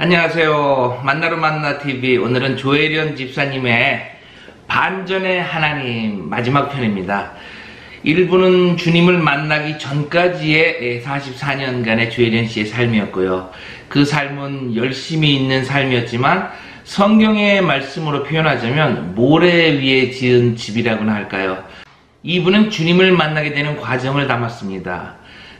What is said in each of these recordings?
안녕하세요. 만나러 만나TV. 오늘은 조혜련 집사님의 반전의 하나님 마지막 편입니다. 1부는 주님을 만나기 전까지의 44년간의 조혜련 씨의 삶이었고요. 그 삶은 열심히 있는 삶이었지만 성경의 말씀으로 표현하자면 모래 위에 지은 집이라고나 할까요? 2부는 주님을 만나게 되는 과정을 담았습니다.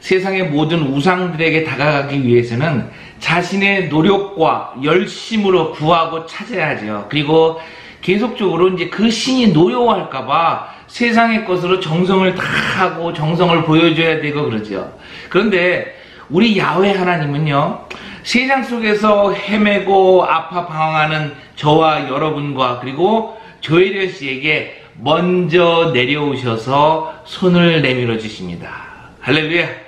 세상의 모든 우상들에게 다가가기 위해서는 자신의 노력과 열심으로 구하고 찾아야 하죠. 그리고 계속적으로 이제 그 신이 노여워할까봐 세상의 것으로 정성을 다하고 정성을 보여줘야 되고 그러죠. 그런데 우리 야훼 하나님은요, 세상 속에서 헤매고 아파 방황하는 저와 여러분과 그리고 조혜련 씨에게 먼저 내려오셔서 손을 내밀어 주십니다. 할렐루야.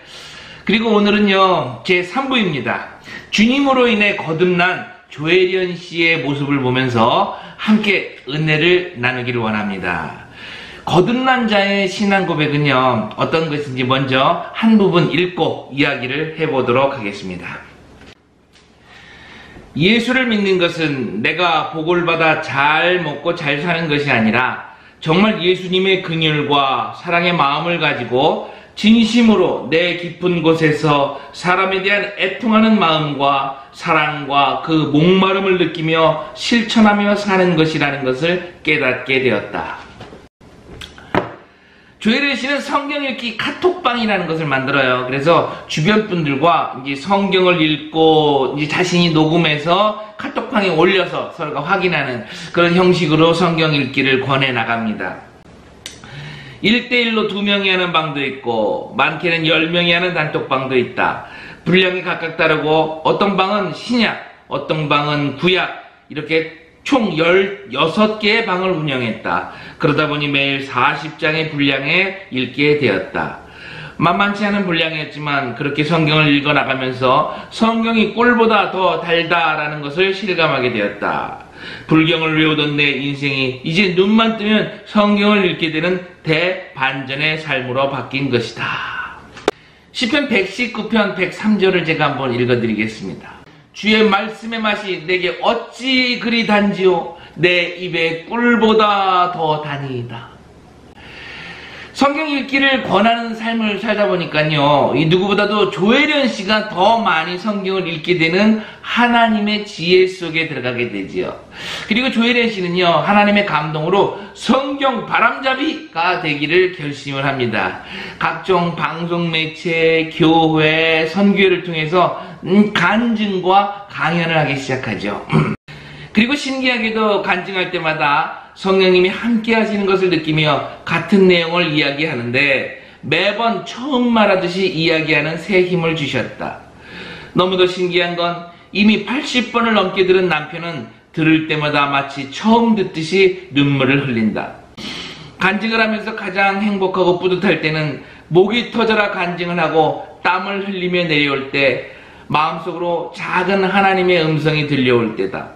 그리고 오늘은요, 제 3부입니다. 주님으로 인해 거듭난 조혜련 씨의 모습을 보면서 함께 은혜를 나누기를 원합니다. 거듭난 자의 신앙 고백은요, 어떤 것인지 먼저 한 부분 읽고 이야기를 해보도록 하겠습니다. 예수를 믿는 것은 내가 복을 받아 잘 먹고 잘 사는 것이 아니라 정말 예수님의 긍휼과 사랑의 마음을 가지고 진심으로 내 깊은 곳에서 사람에 대한 애통하는 마음과 사랑과 그 목마름을 느끼며 실천하며 사는 것이라는 것을 깨닫게 되었다. 조혜련 씨는 성경 읽기 카톡방이라는 것을 만들어요. 그래서 주변 분들과 이제 성경을 읽고 이제 자신이 녹음해서 카톡방에 올려서 서로가 확인하는 그런 형식으로 성경 읽기를 권해 나갑니다. 1대1로 2명이 하는 방도 있고 많게는 10명이 하는 단톡방도 있다. 분량이 각각 다르고 어떤 방은 신약, 어떤 방은 구약 이렇게 총 16개의 방을 운영했다. 그러다 보니 매일 40장의 분량에 읽게 되었다. 만만치 않은 분량이었지만 그렇게 성경을 읽어나가면서 성경이 꿀보다 더 달다라는 것을 실감하게 되었다. 불경을 외우던 내 인생이 이제 눈만 뜨면 성경을 읽게 되는 대반전의 삶으로 바뀐 것이다. 시편 119편 103절을 제가 한번 읽어드리겠습니다. 주의 말씀의 맛이 내게 어찌 그리 단지요 내 입에 꿀보다 더 다니이다. 성경 읽기를 권하는 삶을 살다 보니까요, 이 누구보다도 조혜련 씨가 더 많이 성경을 읽게 되는 하나님의 지혜 속에 들어가게 되지요. 그리고 조혜련 씨는요, 하나님의 감동으로 성경 바람잡이가 되기를 결심을 합니다. 각종 방송 매체, 교회, 선교회를 통해서 간증과 강연을 하기 시작하죠. 그리고 신기하게도 간증할 때마다 성령님이 함께 하시는 것을 느끼며 같은 내용을 이야기하는데 매번 처음 말하듯이 이야기하는 새 힘을 주셨다. 너무도 신기한 건 이미 80번을 넘게 들은 남편은 들을 때마다 마치 처음 듣듯이 눈물을 흘린다. 간증을 하면서 가장 행복하고 뿌듯할 때는 목이 터져라 간증을 하고 땀을 흘리며 내려올 때 마음속으로 작은 하나님의 음성이 들려올 때다.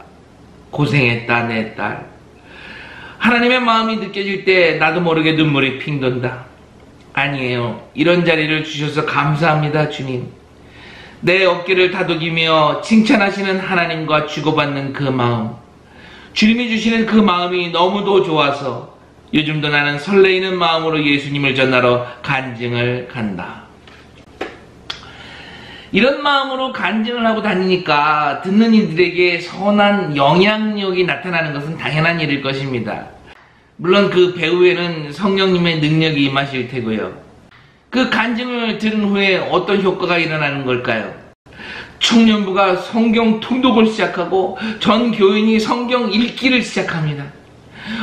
고생했다 내 딸. 하나님의 마음이 느껴질 때 나도 모르게 눈물이 핑 돈다. 아니에요. 이런 자리를 주셔서 감사합니다 주님. 내 어깨를 다독이며 칭찬하시는 하나님과 주고받는 그 마음, 주님이 주시는 그 마음이 너무도 좋아서 요즘도 나는 설레이는 마음으로 예수님을 전하러 간증을 간다. 이런 마음으로 간증을 하고 다니니까 듣는 이들에게 선한 영향력이 나타나는 것은 당연한 일일 것입니다. 물론 그 배후에는 성령님의 능력이 임하실 테고요. 그 간증을 들은 후에 어떤 효과가 일어나는 걸까요? 청년부가 성경 통독을 시작하고 전 교인이 성경 읽기를 시작합니다.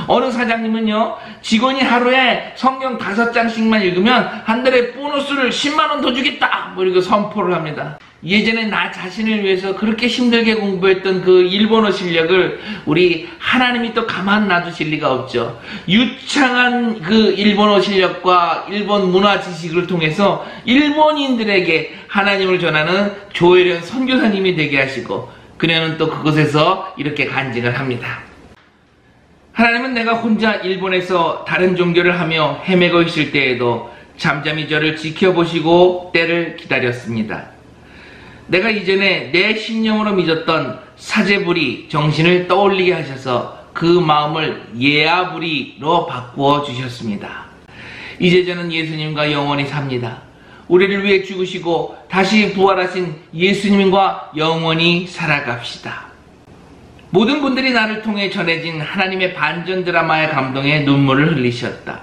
어느 사장님은요, 직원이 하루에 성경 5장씩만 읽으면 한 달에 보너스를 10만원 더 주겠다 이렇게 선포를 합니다. 예전에 나 자신을 위해서 그렇게 힘들게 공부했던 그 일본어 실력을 우리 하나님이 또 가만 놔두실 리가 없죠. 유창한 그 일본어 실력과 일본 문화 지식을 통해서 일본인들에게 하나님을 전하는 조혜련 선교사님이 되게 하시고 그녀는 또 그곳에서 이렇게 간증을 합니다. 하나님은 내가 혼자 일본에서 다른 종교를 하며 헤매고 있을 때에도 잠잠히 저를 지켜보시고 때를 기다렸습니다. 내가 이전에 내 신념으로 믿었던 사제부리 정신을 떠올리게 하셔서 그 마음을 예아부리로 바꾸어 주셨습니다. 이제 저는 예수님과 영원히 삽니다. 우리를 위해 죽으시고 다시 부활하신 예수님과 영원히 살아갑시다. 모든 분들이 나를 통해 전해진 하나님의 반전 드라마의 감동에 눈물을 흘리셨다.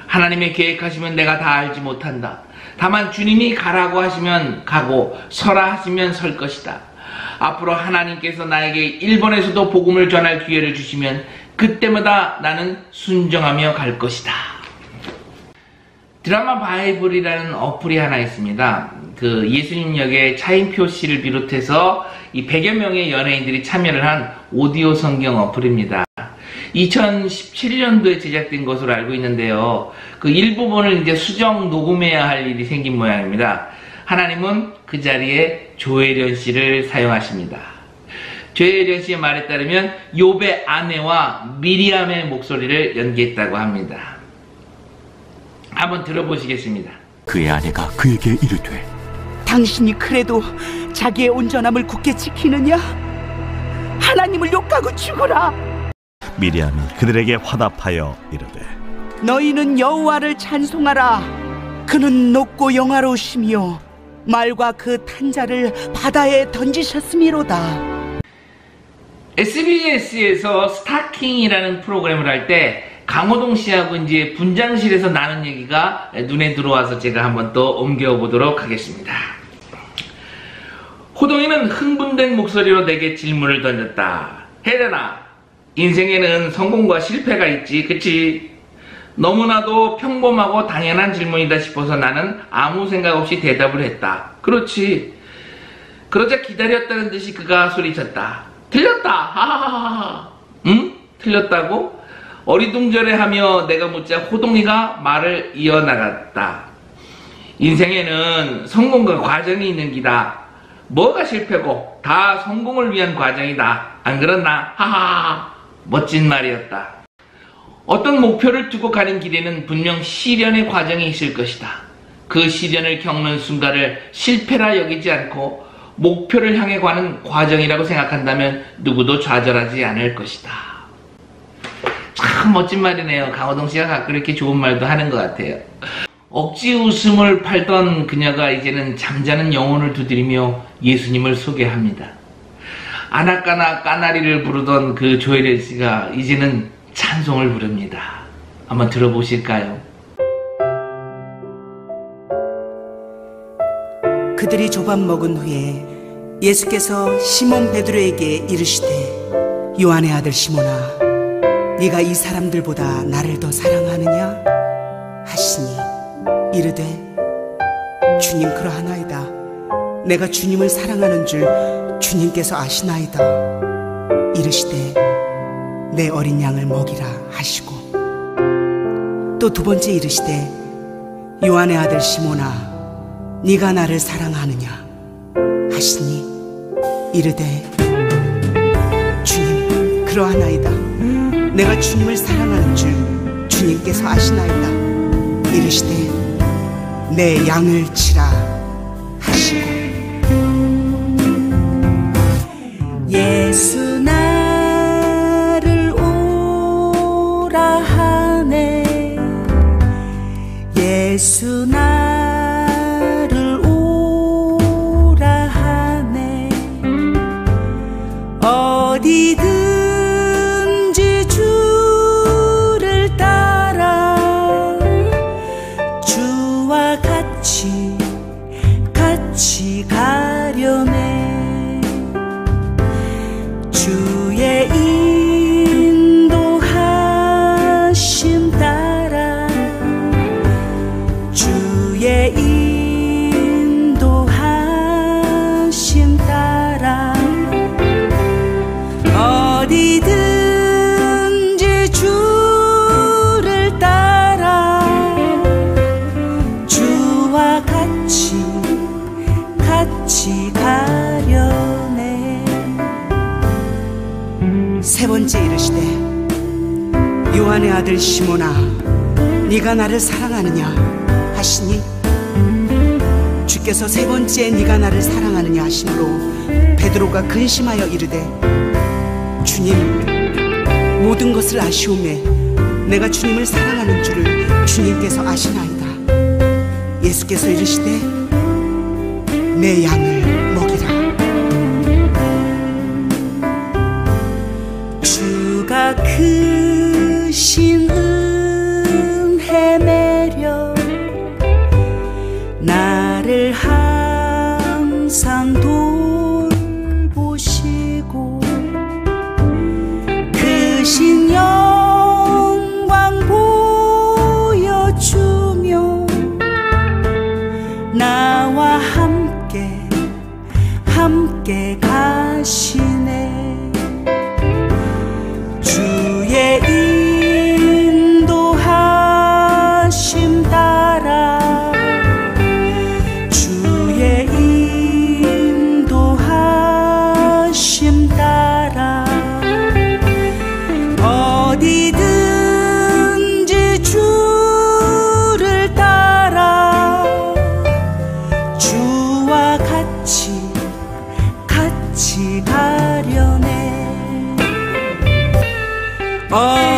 하나님의 계획하시면 내가 다 알지 못한다. 다만 주님이 가라고 하시면 가고 서라 하시면 설 것이다. 앞으로 하나님께서 나에게 일본에서도 복음을 전할 기회를 주시면 그때마다 나는 순종하며 갈 것이다. 드라마 바이블이라는 어플이 하나 있습니다. 그 예수님 역의 차인표 씨를 비롯해서 이 100여 명의 연예인들이 참여를 한 오디오 성경 어플입니다. 2017년도에 제작된 것으로 알고 있는데요. 그 일부분을 이제 수정 녹음해야 할 일이 생긴 모양입니다. 하나님은 그 자리에 조혜련 씨를 사용하십니다. 조혜련 씨의 말에 따르면 욥의 아내와 미리암의 목소리를 연기했다고 합니다. 한번 들어보시겠습니다. 그의 아내가 그에게 이르되 당신이 그래도 자기의 온전함을 굳게 지키느냐? 하나님을 욕하고 죽으라. 미리암이 그들에게 화답하여 이르되 너희는 여호와를 찬송하라. 그는 높고 영화로우시며 말과 그 탄자를 바다에 던지셨음이로다. SBS에서 스타킹이라는 프로그램을 할 때 강호동 씨하고 이제 분장실에서 나눈 얘기가 눈에 들어와서 제가 한번 또 옮겨보도록 하겠습니다. 호동이는 흥분된 목소리로 내게 질문을 던졌다. 혜련아, 인생에는 성공과 실패가 있지, 그치? 너무나도 평범하고 당연한 질문이다 싶어서 나는 아무 생각 없이 대답을 했다. 그렇지. 그러자 기다렸다는 듯이 그가 소리쳤다. 틀렸다! 하하하하. 응? 틀렸다고? 어리둥절해하며 내가 묻자 호동이가 말을 이어나갔다. 인생에는 성공과 과정이 있는 기다. 뭐가 실패고 다 성공을 위한 과정이다. 안 그렇나? 하하. 멋진 말이었다. 어떤 목표를 두고 가는 길에는 분명 시련의 과정이 있을 것이다. 그 시련을 겪는 순간을 실패라 여기지 않고 목표를 향해 가는 과정이라고 생각한다면 누구도 좌절하지 않을 것이다. 참 멋진 말이네요. 강호동 씨가 가끔 이렇게 좋은 말도 하는 것 같아요. 억지 웃음을 팔던 그녀가 이제는 잠자는 영혼을 두드리며 예수님을 소개합니다. 아나까나 까나리를 부르던 그 조혜련 씨가 이제는 찬송을 부릅니다. 한번 들어보실까요? 그들이 조밥 먹은 후에 예수께서 시몬 베드로에게 이르시되 요한의 아들 시몬아, 네가 이 사람들보다 나를 더 사랑하느냐 하시니 이르되 주님 그러하나이다. 내가 주님을 사랑하는 줄 주님께서 아시나이다. 이르시되 내 어린 양을 먹이라 하시고 또 두 번째 이르시되 요한의 아들 시몬아, 네가 나를 사랑하느냐 하시니 이르되 주님 그러하나이다. 내가 주님을 사랑하는 줄 주님께서 아시나이다. 이르시되 내 양을 치라 하시고 예수 나를 오라 하네. 예수 나를 오라 하네. 어디든지 주를 따라 주와 같이 가려네. 주의 인도하심 따라 주의 인도하심 따라 어디든지 주를 따라 주와 같이 가려네. 세 번째 이르시되 요한의 아들 시몬아, 네가 나를 사랑하느냐 하시니 주께서 세 번째 네가 나를 사랑하느냐 하심으로 베드로가 근심하여 이르되 주님, 모든 것을 아시오매 내가 주님을 사랑하는 줄을 주님께서 아시나이다. 예수께서 이르시되 내 양을 먹이라. 주가 크신 은혜 매력 나를 항상 돌보시고 크신 영광 보여주며 나와 함께 가시네. 주의 인도하심 따라 주의 인도하심 따라 어디든지 주를 따라 주와 같이 가려네.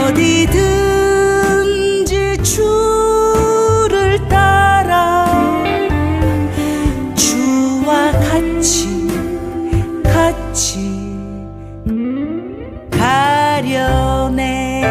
어디든지 주를 따라 주와 같이 가려네.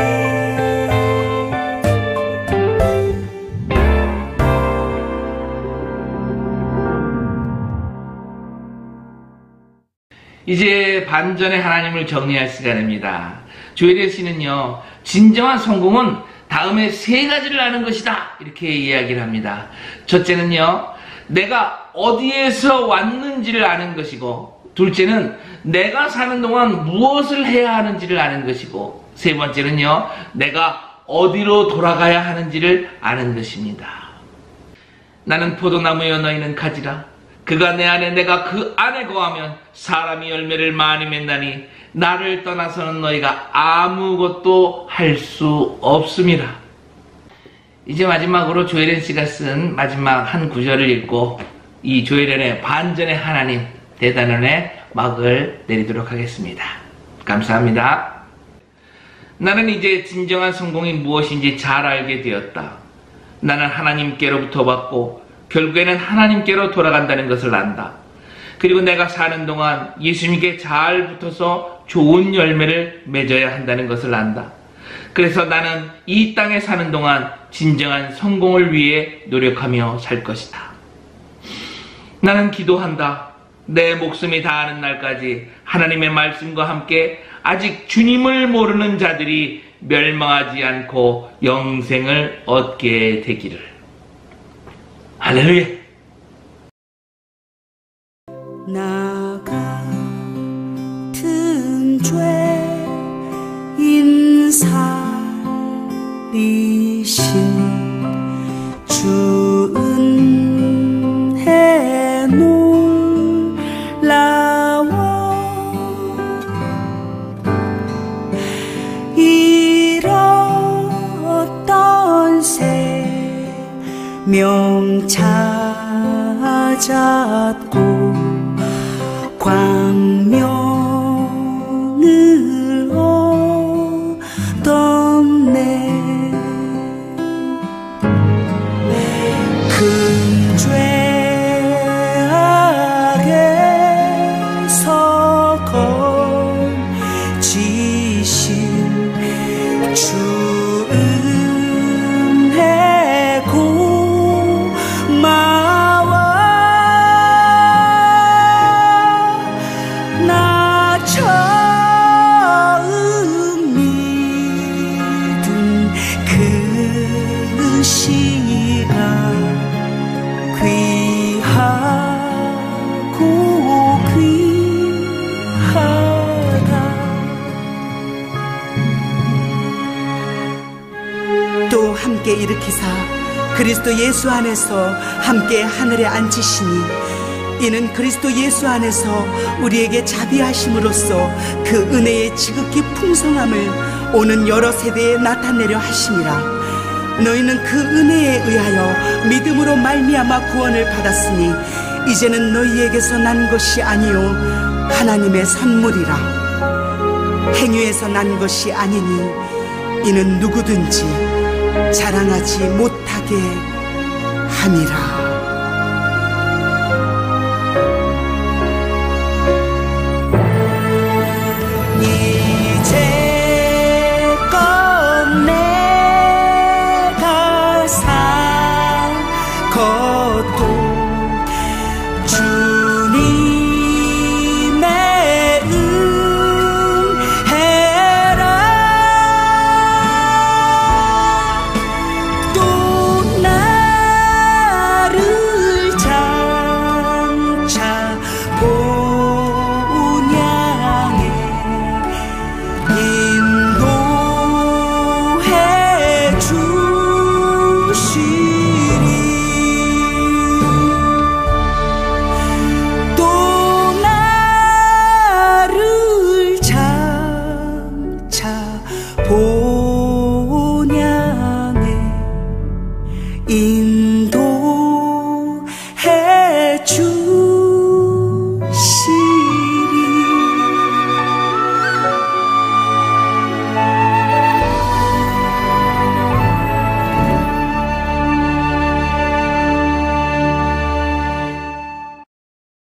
이제 반전의 하나님을 정리할 시간입니다. 조혜련 씨는요, 진정한 성공은 다음에 세 가지를 아는 것이다, 이렇게 이야기를 합니다. 첫째는요, 내가 어디에서 왔는지를 아는 것이고, 둘째는 내가 사는 동안 무엇을 해야 하는지를 아는 것이고, 세 번째는요, 내가 어디로 돌아가야 하는지를 아는 것입니다. 나는 포도나무여 너희는 가지라. 그가 내 안에 내가 그 안에 거하면 사람이 열매를 많이 맺나니 나를 떠나서는 너희가 아무것도 할 수 없음이라. 이제 마지막으로 조혜련 씨가 쓴 마지막 한 구절을 읽고 이 조혜련의 반전의 하나님 대단원의 막을 내리도록 하겠습니다. 감사합니다. 나는 이제 진정한 성공이 무엇인지 잘 알게 되었다. 나는 하나님께로부터 받고 결국에는 하나님께로 돌아간다는 것을 안다. 그리고 내가 사는 동안 예수님께 잘 붙어서 좋은 열매를 맺어야 한다는 것을 안다. 그래서 나는 이 땅에 사는 동안 진정한 성공을 위해 노력하며 살 것이다. 나는 기도한다. 내 목숨이 다하는 날까지 하나님의 말씀과 함께 아직 주님을 모르는 자들이 멸망하지 않고 영생을 얻게 되기를. 할렐루야. 나 같은 죄인 살리신 주 은혜 놀라워 잃었던 생명 찾았고 광명을 얻었네. 큰 죄악에서 건지신 주 은혜 고마워. 나 처음 믿은 그 시간 귀하고 귀하다. 또 함께 일으키사 그리스도 예수 안에서 함께 하늘에 앉히시니 이는 그리스도 예수 안에서 우리에게 자비하심으로써 그 은혜의 지극히 풍성함을 오는 여러 세대에 나타내려 하심이라. 너희는 그 은혜에 의하여 믿음으로 말미암아 구원을 받았으니 이제는 너희에게서 난 것이 아니요 하나님의 선물이라. 행위에서 난 것이 아니니 이는 누구든지 자랑하지 못하게 함이라.